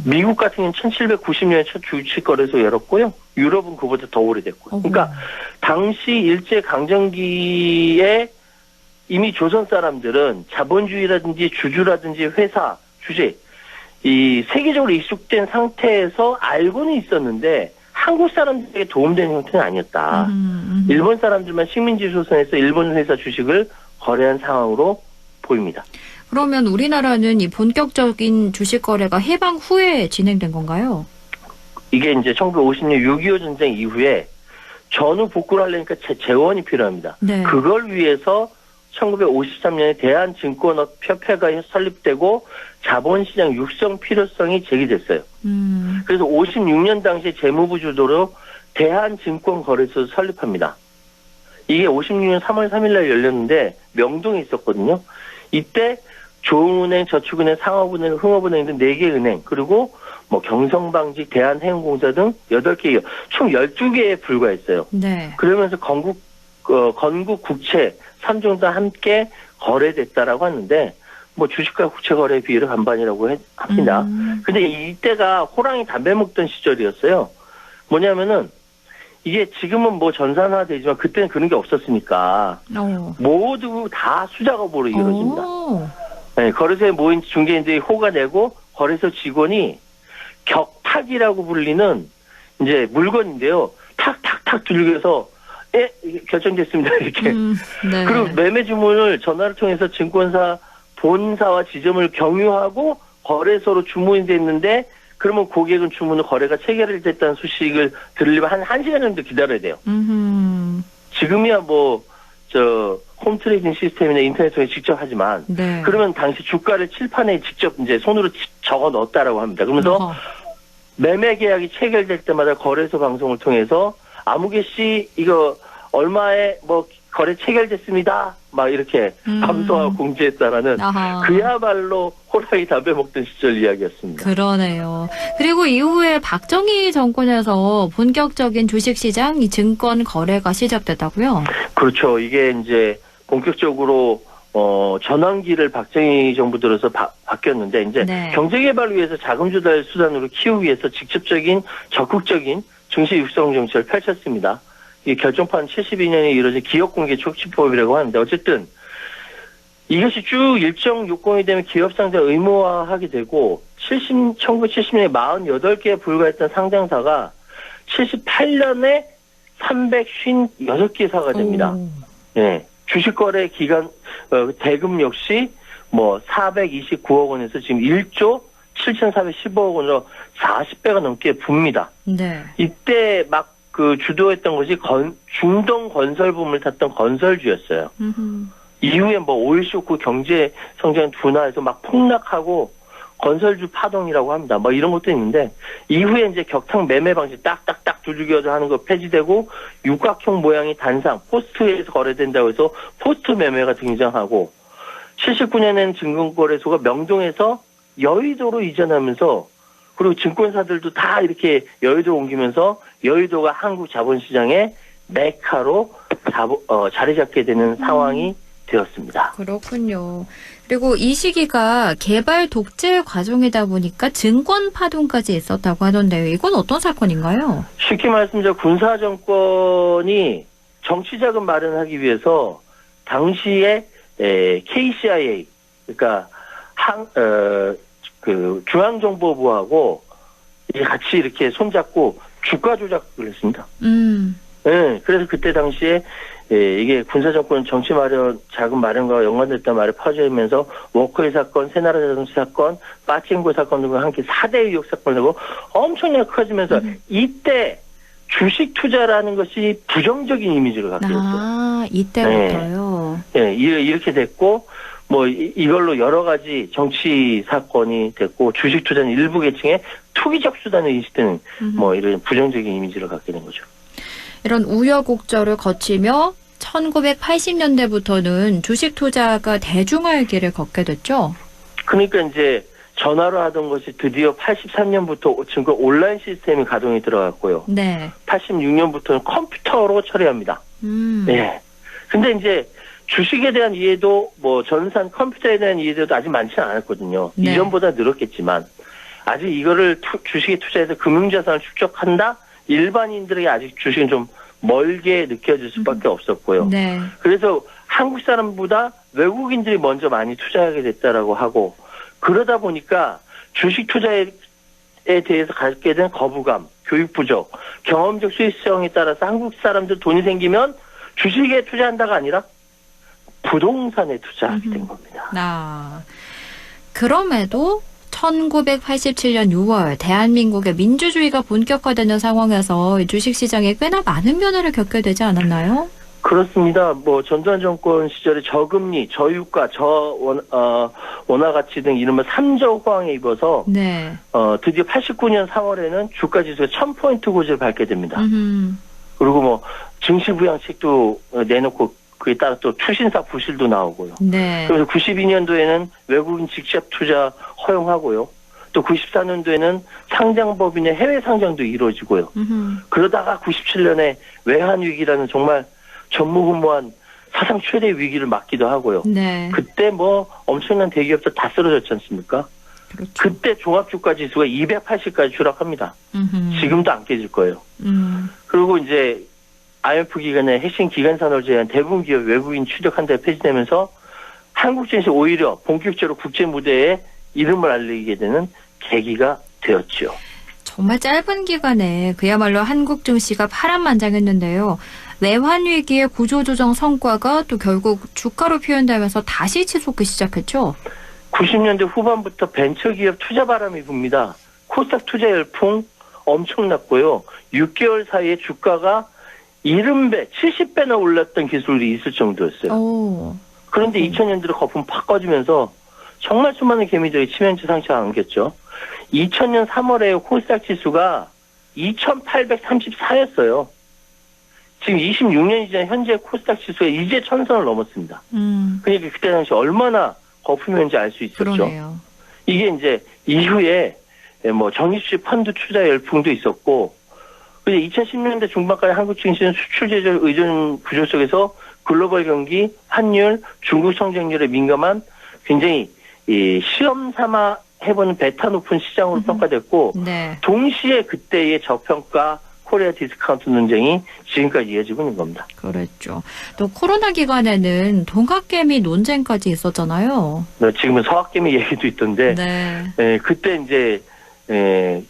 미국 같은 경우는 1790년에 첫 주식 거래소 열었고요. 유럽은 그보다 더 오래됐고요. 그러니까 당시 일제 강점기에 이미 조선 사람들은 자본주의라든지 주주라든지 회사, 주식 이 세계적으로 익숙된 상태에서 알고는 있었는데 한국 사람들에게 도움되는 형태는 아니었다. 일본 사람들만 식민지 조선에서 일본 회사 주식을 거래한 상황으로 보입니다. 그러면 우리나라는 이 본격적인 주식 거래가 해방 후에 진행된 건가요? 이게 이제 1950년 6.25 전쟁 이후에 전후 복구를 하려니까 재원이 필요합니다. 네. 그걸 위해서 1953년에 대한증권업협회가 설립되고 자본시장 육성 필요성이 제기됐어요. 그래서 56년 당시에 재무부 주도로 대한증권거래소를 설립합니다. 이게 56년 3월 3일 날 열렸는데 명동에 있었거든요. 이때 조은행, 저축은행, 상업은행, 흥업은행 등 4개 은행 그리고 뭐 경성방직, 대한해운공사 등 8개 총 12개에 불과했어요. 네. 그러면서 건국 국채 3종도 함께 거래됐다라고 하는데 뭐 주식과 국채 거래 비율은 반반이라고 합니다. 근데 이때가 호랑이 담배 먹던 시절이었어요. 뭐냐면은 이게 지금은 뭐 전산화되지만 그때는 그런 게 없었으니까 모두 다 수작업으로 이루어집니다. 네, 거래소에 모인 중개인들이 호가 내고 거래소 직원이 격탁이라고 불리는 이제 물건인데요. 탁탁탁 들려서 이게 결정됐습니다. 이렇게. 네. 그리고 매매 주문을 전화를 통해서 증권사 본사와 지점을 경유하고 거래소로 주문이 됐는데 그러면 고객은 주문을 거래가 체결됐다는 소식을 들으려면 한 1시간 정도 기다려야 돼요. 지금이야 뭐 홈트레이딩 시스템이나 인터넷 통해 직접 하지만 네. 그러면 당시 주가를 칠판에 직접 이제 손으로 적어 넣었다라고 합니다. 그러면서 매매 계약이 체결될 때마다 거래소 방송을 통해서 아무개 씨 이거 얼마에 뭐 거래 체결됐습니다. 막 이렇게 감소하고 공지했다라는 그야말로 호랑이 담배 먹던 시절 이야기였습니다. 그러네요. 그리고 이후에 박정희 정권에서 본격적인 주식시장 이 증권 거래가 시작됐다고요? 그렇죠. 이게 이제 본격적으로 전환기를 박정희 정부 들어서 바뀌었는데 이제 네. 경제개발을 위해서 자금 조달 수단으로 키우기 위해서 직접적인 적극적인 증시 육성 정책을 펼쳤습니다. 이 결정판 72년에 이루어진 기업공개 촉진법이라고 하는데 어쨌든 이것이 쭉 일정 요건이 되면 기업 상장 의무화하게 되고 1970년에 48개에 불과했던 상장사가 78년에 356개 사가 됩니다. 네. 주식거래 기간 대금 역시 뭐 429억 원에서 지금 1조 7,415억 원으로 40배가 넘게 붑니다. 네. 이때 막 그 주도했던 것이 중동 건설 붐을 탔던 건설주였어요. 이후에 뭐 오일 쇼크 경제 성장 둔화해서 막 폭락하고 건설주 파동이라고 합니다. 뭐 이런 것도 있는데 이후에 이제 격탕 매매 방식 딱딱딱 두들겨서 하는 거 폐지되고 육각형 모양의 단상 포스트에서 거래된다고 해서 포스트 매매가 등장하고 79년에는 증권거래소가 명동에서 여의도로 이전하면서 그리고 증권사들도 다 이렇게 여의도로 옮기면서 여의도가 한국 자본시장의 메카로 자리 잡게 되는 상황이 되었습니다. 그렇군요. 그리고 이 시기가 개발 독재 과정이다 보니까 증권 파동까지 있었다고 하던데요. 이건 어떤 사건인가요? 쉽게 말씀드려 군사 정권이 정치 자금 마련하기 위해서 당시에 KCIA 그러니까 그 중앙정보부하고 같이 이렇게 손잡고 주가 조작을 했습니다. 네, 그래서 그때 당시에 이게 군사정권 정치 마련, 자금 마련과 연관됐다는 말이 퍼지면서 워커힐 사건, 새나라 자동차 사건, 빠칭코 사건 등과 함께 4대 의혹 사건을 내고 엄청나게 커지면서 이때 주식 투자라는 것이 부정적인 이미지를 갖게 됐어요. 아, 이때부터요? 네, 이렇게 됐고, 뭐, 이걸로 여러 가지 정치 사건이 됐고, 주식 투자는 일부 계층의 투기적 수단으로 인식되는 뭐 이런 부정적인 이미지를 갖게 된 거죠. 이런 우여곡절을 거치며 1980년대부터는 주식 투자가 대중화의 걷게 됐죠. 그러니까 이제 전화로 하던 것이 드디어 83년부터 증권 온라인 시스템이 가동이 들어갔고요. 네. 86년부터는 컴퓨터로 처리합니다. 네. 근데 이제 주식에 대한 이해도 뭐 전산 컴퓨터에 대한 이해도 아직 많지는 않았거든요. 네. 이전보다 늘었겠지만 아직 이거를 주식에 투자해서 금융자산을 축적한다? 일반인들에게 아직 주식은 좀 멀게 느껴질 수밖에 없었고요. 네. 그래서 한국 사람보다 외국인들이 먼저 많이 투자하게 됐다라고 하고 그러다 보니까 주식 투자에 대해서 갖게 된 거부감, 교육 부족, 경험적 수익성에 따라서 한국 사람들 돈이 생기면 주식에 투자한다가 아니라 부동산에 투자하게 된 겁니다. 그럼에도 1987년 6월 대한민국의 민주주의가 본격화되는 상황에서 주식시장에 꽤나 많은 변화를 겪게 되지 않았나요? 그렇습니다. 뭐 전두환 정권 시절에 저금리, 저유가, 원화 가치 등 이른바 3저 호황에 입어서 네. 드디어 89년 3월에는 주가 지수가 1000포인트 고지를 밟게 됩니다. 그리고 뭐 증시 부양책도 내놓고 그에 따라 또 투신사 부실도 나오고요. 네. 그래서 92년도에는 외국인 직접 투자 허용하고요. 또 94년도에는 상장법인의 해외 상장도 이루어지고요. 그러다가 97년에 외환위기라는 정말 전무후무한 사상 최대 위기를 맞기도 하고요. 네. 그때 뭐 엄청난 대기업들 다 쓰러졌지 않습니까? 그렇죠. 그때 종합주가 지수가 280까지 추락합니다. 지금도 안 깨질 거예요. 그리고 이제 IMF 기간에 핵심 기관산업을 제외한 대부분 기업 외국인 취득한다 폐지되면서 한국 증시 오히려 본격적으로 국제 무대에 이름을 알리게 되는 계기가 되었죠. 정말 짧은 기간에 그야말로 한국 증시가 파란만장했는데요. 외환위기의 구조조정 성과가 또 결국 주가로 표현되면서 다시 치솟기 시작했죠. 90년대 후반부터 벤처기업 투자 바람이 붑니다. 코스닥 투자 열풍 엄청났고요. 6개월 사이에 주가가 70배, 70배나 올랐던 기술이 있을 정도였어요. 그런데 2000년대로 거품 팍 꺼지면서 정말 수많은 개미들이 치명적 상처를 안겼죠. 2000년 3월에 코스닥 지수가 2834였어요. 지금 26년이 지난 현재 코스닥 지수가 이제 1000선을 넘었습니다. 그러니까 그때 당시 얼마나 거품이었는지 알 수 있었죠. 그러네요. 이게 이제 이후에 뭐 정입식 펀드 투자 열풍도 있었고 근데 2010년대 중반까지 한국 증시는 수출 제조 의존 구조 속에서 글로벌 경기, 환율, 중국 성장률에 민감한 굉장히 시험 삼아 해보는 베타 높은 시장으로 평가됐고 네. 동시에 그때의 저평가 코리아 디스카운트 논쟁이 지금까지 이어지고 있는 겁니다. 그랬죠. 또 코로나 기간에는 동학개미 논쟁까지 있었잖아요. 네, 지금은 서학개미 얘기도 있던데 네. 그때 이제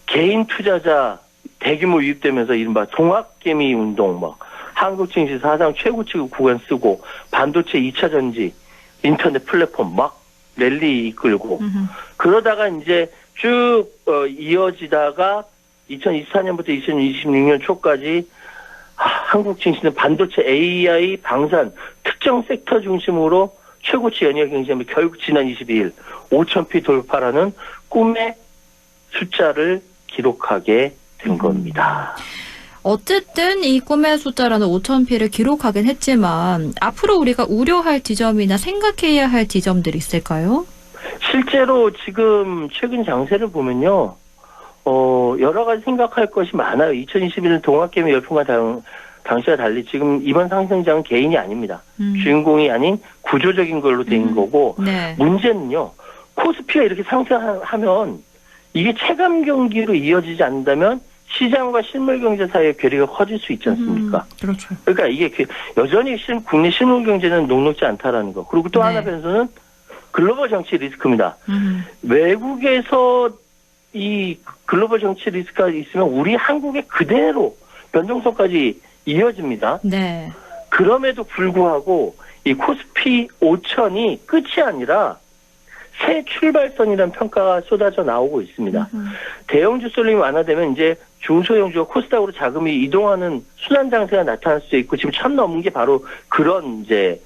개인 투자자 대규모 유입되면서 이른바 동학개미 운동 막 한국 증시 사상 최고치 구간 쓰고 반도체 2차 전지 인터넷 플랫폼 막 랠리 이끌고 그러다가 이제 쭉 이어지다가 2024년부터 2026년 초까지 한국 증시는 반도체, AI, 방산 특정 섹터 중심으로 최고치 연이어 경쟁하며 결국 지난 22일 5,000피 돌파라는 꿈의 숫자를 기록하게 된 겁니다. 어쨌든 이 꿈의 숫자라는 5,000피를 기록하긴 했지만 앞으로 우리가 우려할 지점이나 생각해야 할 지점들이 있을까요? 실제로 지금 최근 장세를 보면요. 여러 가지 생각할 것이 많아요. 2021년 동학개미 열풍과 당시와 달리 지금 이번 상승장은 개인이 아닙니다. 주인공이 아닌 구조적인 걸로 된 거고 네. 문제는요. 코스피가 이렇게 상승하면 이게 체감 경기로 이어지지 않는다면 시장과 실물 경제 사이의 괴리가 커질 수 있지 않습니까? 그렇죠. 그러니까 이게 여전히 국내 실물 경제는 녹록지 않다라는 거. 그리고 또 하나 변수는 글로벌 정치 리스크입니다. 외국에서 이 글로벌 정치 리스크가 있으면 우리 한국의 그대로 변동성까지 이어집니다. 네. 그럼에도 불구하고 이 코스피 5,000이 끝이 아니라 새 출발선이라는 평가가 쏟아져 나오고 있습니다. 대형주 쏠림이 완화되면 이제 중소형주가 코스닥으로 자금이 이동하는 순환 장세가 나타날 수 있고 지금 1,000 넘은 게 바로 그런 이제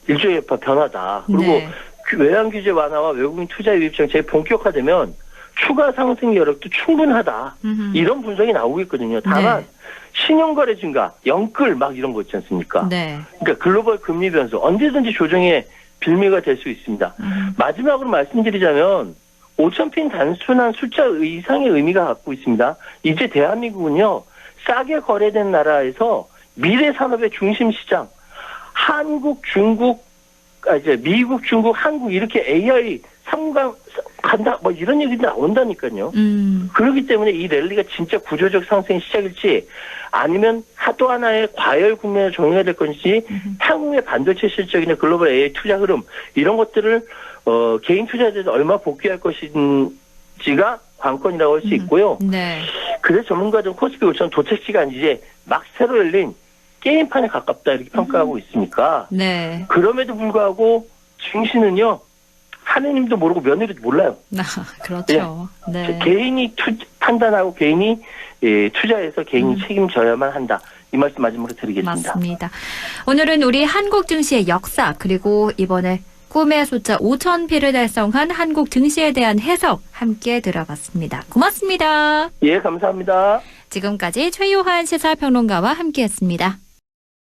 일종의 변화다. 그리고 네. 외환 규제 완화와 외국인 투자 유입 정책이 본격화되면 추가 상승 여력도 충분하다. 이런 분석이 나오고 있거든요. 다만 신용거래 증가, 영끌 막 이런 거 있지 않습니까? 네. 그러니까 글로벌 금리 변수 언제든지 조정의 빌미가 될 수 있습니다. 마지막으로 말씀드리자면 5,000피는 단순한 숫자 이상의 의미가 갖고 있습니다. 이제 대한민국은요. 싸게 거래된 나라에서 미래 산업의 중심 시장 한국, 중국, 이제 미국, 중국, 한국 이렇게 AI 3강 간다 뭐 이런 얘기 나온다니까요. 그렇기 때문에 이 랠리가 진짜 구조적 상승의 시작일지 아니면 또 하나의 과열 국면을 정리해야 될 건지 향후의 반도체 실적이나 글로벌 AI 투자 흐름 이런 것들을 개인 투자자들 얼마 복귀할 것인지가 관건이라고 할 수 있고요. 네. 그래서 전문가들은 코스피 5,000 도착지가 아니지 이제 막 새로 열린 게임판에 가깝다 이렇게 평가하고 있으니까 네. 그럼에도 불구하고 증시는요. 하느님도 모르고 며느리도 몰라요. 그렇죠. 네. 개인이 판단하고 개인이 투자해서 개인이 책임져야만 한다. 이 말씀 마지막으로 드리겠습니다. 맞습니다. 오늘은 우리 한국 증시의 역사 그리고 이번에 꿈의 숫자 5,000피를 달성한 한국 증시에 대한 해석 함께 들어봤습니다. 고맙습니다. 예, 감사합니다. 지금까지 최요한 시사평론가와 함께했습니다.